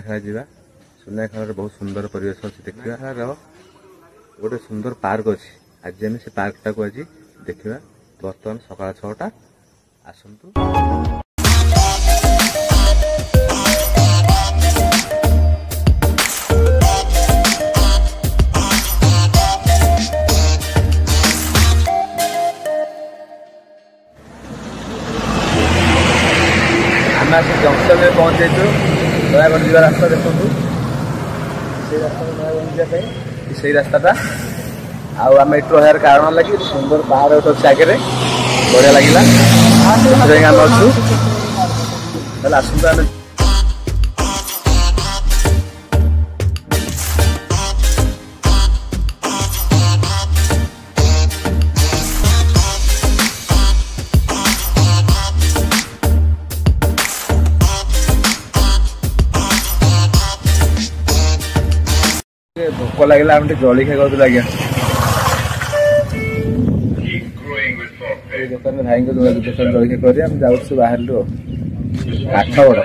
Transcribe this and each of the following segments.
सुनाखेला जीवा सुनाखेला बहुत सुंदर परिवेश अच्छी देखा गोटे सुंदर पार्क अच्छी आज आम से पार्क टाक आज देखा बर्तमान सकाल 6टा आसतु जंक्शन में पहुंच जाइए नयागढ़ जीवा रास्ता देखो से रास्ता आम एटू रहार कारण लगी सुंदर पहाड़ अच्छे आगे बढ़िया लगे आम अच्छु आसतु भोक लगे आम जली खाई कौन आज्ञा दुकान में भाई दुकान जली खाई आम जाऊँ बाहर काठगड़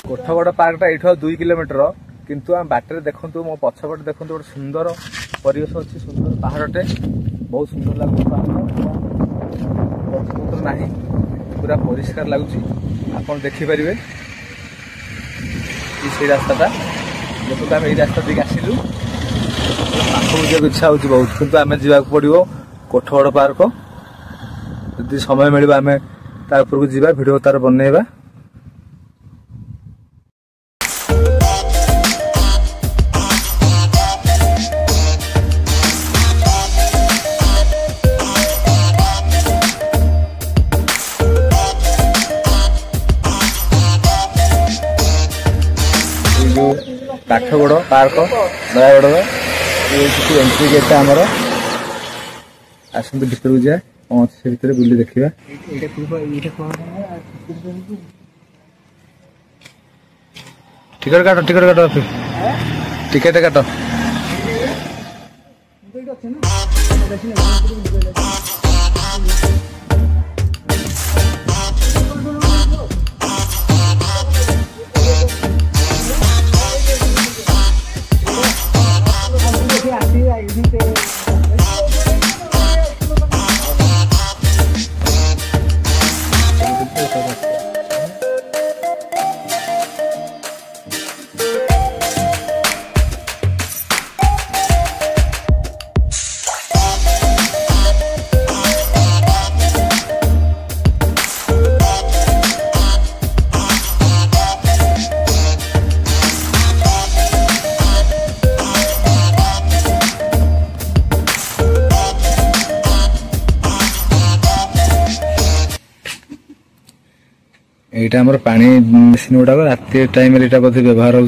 कोठगड़ पार्क टा 2 किलोमीटर किंतु आम बाटर देखु मो पछपटे देखु गोटे सुंदर परिवेश अच्छी सुंदर पहाड़टे बहुत सुंदर लगुच ना पूरा परिष्कार लगुच आप देखिपारे से रास्ता देखो आम यही रास्ता देख आसलु पाखक जाक इच्छा हो बहुत किंतु आम जावाक पड़ो कोठगड़ पार्क यदि समय मिल आम तार जा भिडियो तार बनइबा काठगड़ पार्क नयागढ़ एंट्री गेट आमर आसतु भर जाए पहुंच से भर बुली देखा टिकट काट टिकट काट यहाँ आमर पानी मेसीन गुड़ाक रात टाइम बोधे व्यवहार हो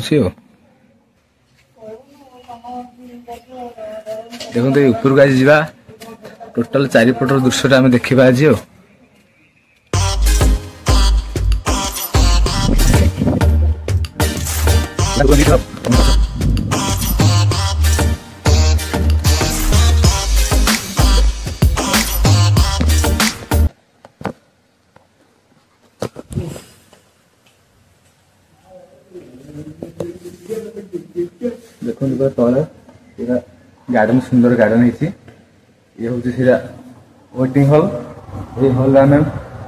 देखते ऊपर को आज जा टोटाल चारिपटर दृश्य आम देखा आज देखो तले गार्डन सुंदर गार्डन ये हूँ वेटिंग हॉल ये हॉल आम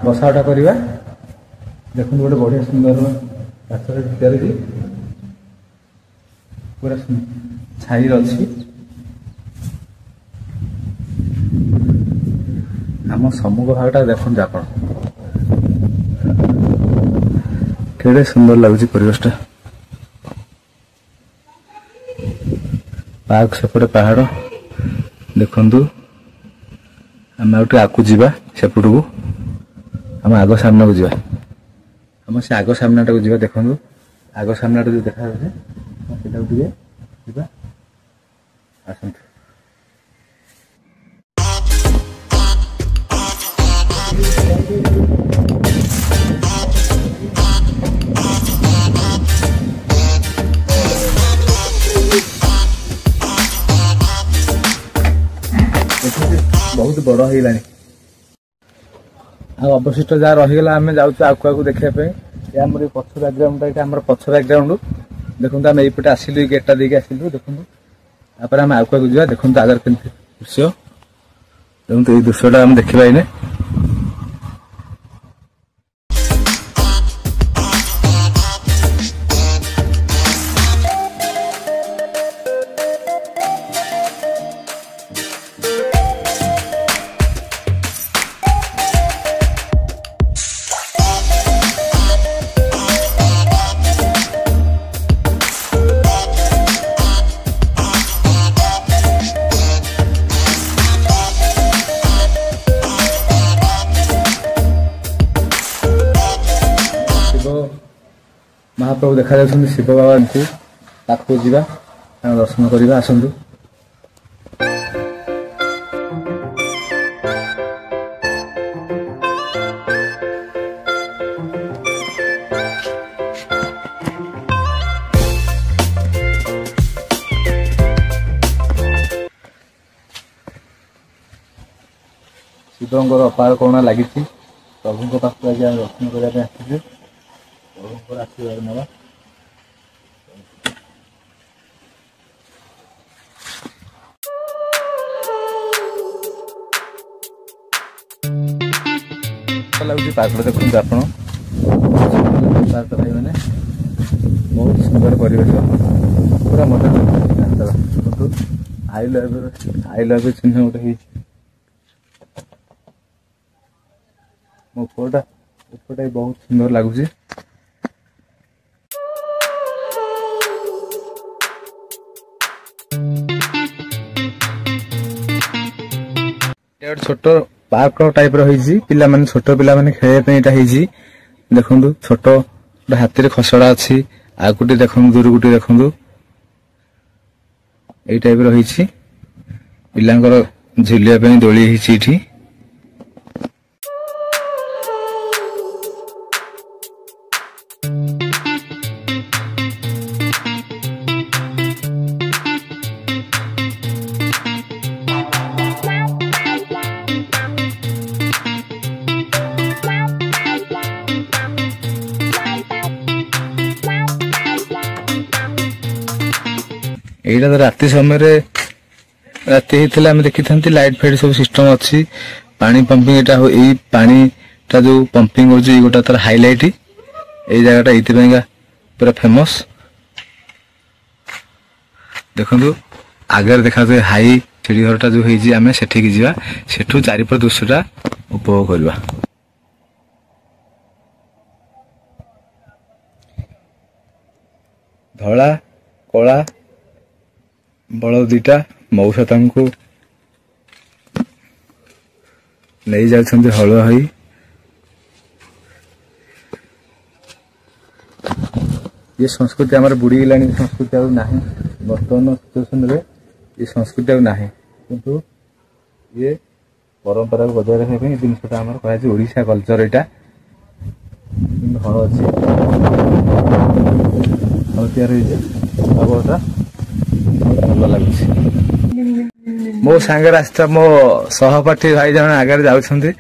बसा उठा करवा देखो गोटे बढ़िया सुंदर काठर पूरा छाई अच्छी आम सम्मुख भागटा देखते आप केड़े सुंदर लगुच परिवेशटा पार्क सेपटे पहाड़ देखु आम आगे जा सेपट को आम आग सामना को जा आम से आग सामना टाक जा देखु आग सामना जो देखा आसतु बहुत बड़ हो गलानी अवशिष्ट जहाँ रहीगला आम जाऊँ आगे देखा आम पछ बैकग्राउंड यहाँ आम पछ बैकग्राउंड देखो आम यपटे आसिलु गेटा देके आसिलु देखो आम आगे जा देखो आगे केमती दृश्य देखो ये दृश्यटा आम देखा इने महाप्रभु देखा जाउछन्ति शिव बाबा को पाखु जीवा दर्शन करवा आसतु शिवंकर अपार करुणा लगी प्रभु पाखु आज दर्शन करने आसी आशीर्वाद नवा लगुच पार्क देखते आप पार्क भाई मैंने बहुत सुंदर परिवेश पूरा मजा देखो आई लव चिन्ह गोटे मो फोटा एपटे बहुत सुंदर लगुच छोट पार्क टाइप रही पिला माने छोट पिला माने खेलने देखु छोट हाथी खसड़ा अच्छी आगुटी देखु दूर गुटी देखु यही टाइप रही पिलांकर झुलिया दोली ये तो राति समय राति होता आम देखी था लाइट फाइट सब सिस्टम अच्छी पानी पंपिंग यहाँ यही पानीटा जो पंपिंग हो गोटा तार हाइलाइट यही जगह ये पूरा फेमस देखु आगे देखा जाए हाई सीढ़ी घरटा जो आम सेठिकी जा सेठू चारिपट दृश्यटा उपभोग करवा धला कला बड़ दीटा मौसा नहीं जाउछन्ति हल हई ये संस्कृति आमर बुड़ी गलानी संस्कृति आउ नाही वर्तमान सिचुएशन रे ये संस्कृति आउ नाही किंतु ये परंपरा को बजाय रखा जिन आमर कह ओडिशा कल्चर यहाँ हल अच्छी हल तैयार भल लगुच मो सांगे रास्ता मो सहपाठी भाई जन आगे जाउछन्ति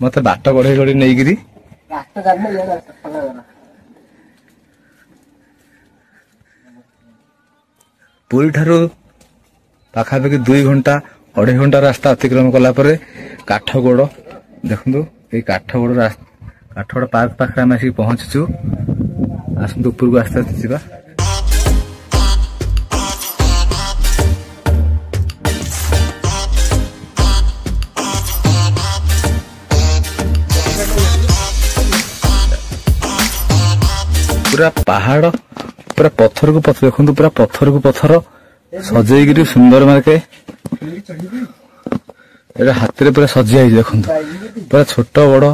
मते बाट गढ़े गढ़ी नहीं पुरी ठारू पाखापाखि 2 घंटा 2.5 घंटा रास्ता अतिक्रम कला काठगोड़ देखु ये काठगोड़ पार्क पाखे आम आसिक पहुंचीचु आसतु ऊपर को आस्ते आस्ते जा पूरा पहाड़ पूरा पत्थर को पत्थर देखो पूरा पत्थर को पत्थर सजेगी सुंदर मार्के हाथ में पूरा सजा देखो पूरा छोट बड़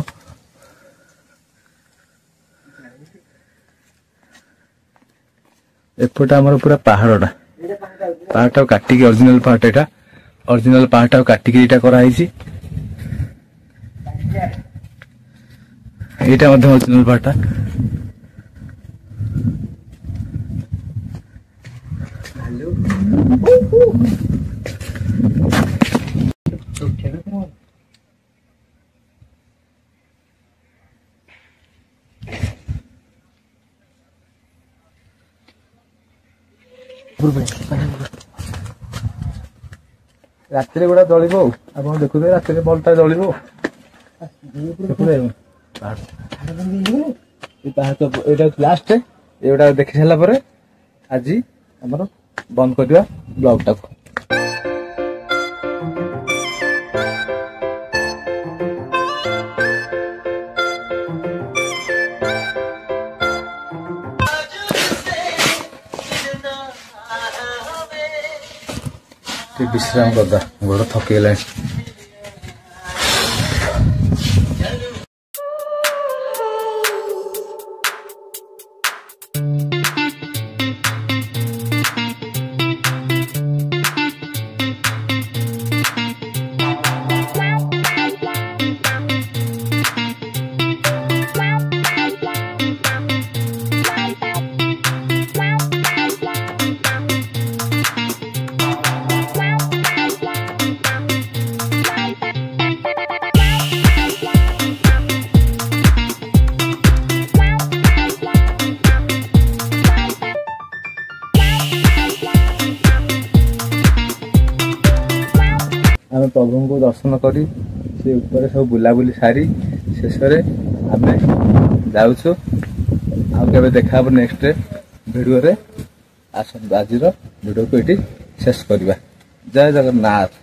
एपटे आमर पूरा पहाड़ा काटिकी ओरिजिनल पार्ट एटा ओरिजिनल पार्ट काटिकी एटा कराई एटा मध्ये ओरिजिनल पार्ट ରାତିରେ ଗୁଡା ଜଳିବ ଆଉ ଆପଣ ଦେଖୁଥିବେ ରାତିରେ ବଲଟା ଜଳିବ ଏଇଟା ଲାଷ୍ଟ ଏଇଗୁଡା ଦେଖି ସାରିଲା ପରେ ଆଜି ଆମର ବନ୍ଦ କରିବା ବ୍ଲଗଟାକୁ। विश्राम करदा गोड़ थकिगलाଣି। आम प्रभु को दर्शन करी से ऊपर सब बुलाबुली सारी शेष आम जाऊँ आगे देखा नेक्स्ट वीडियो रे आज वीडियो को ये शेष करवा। जय जगन्नाथ।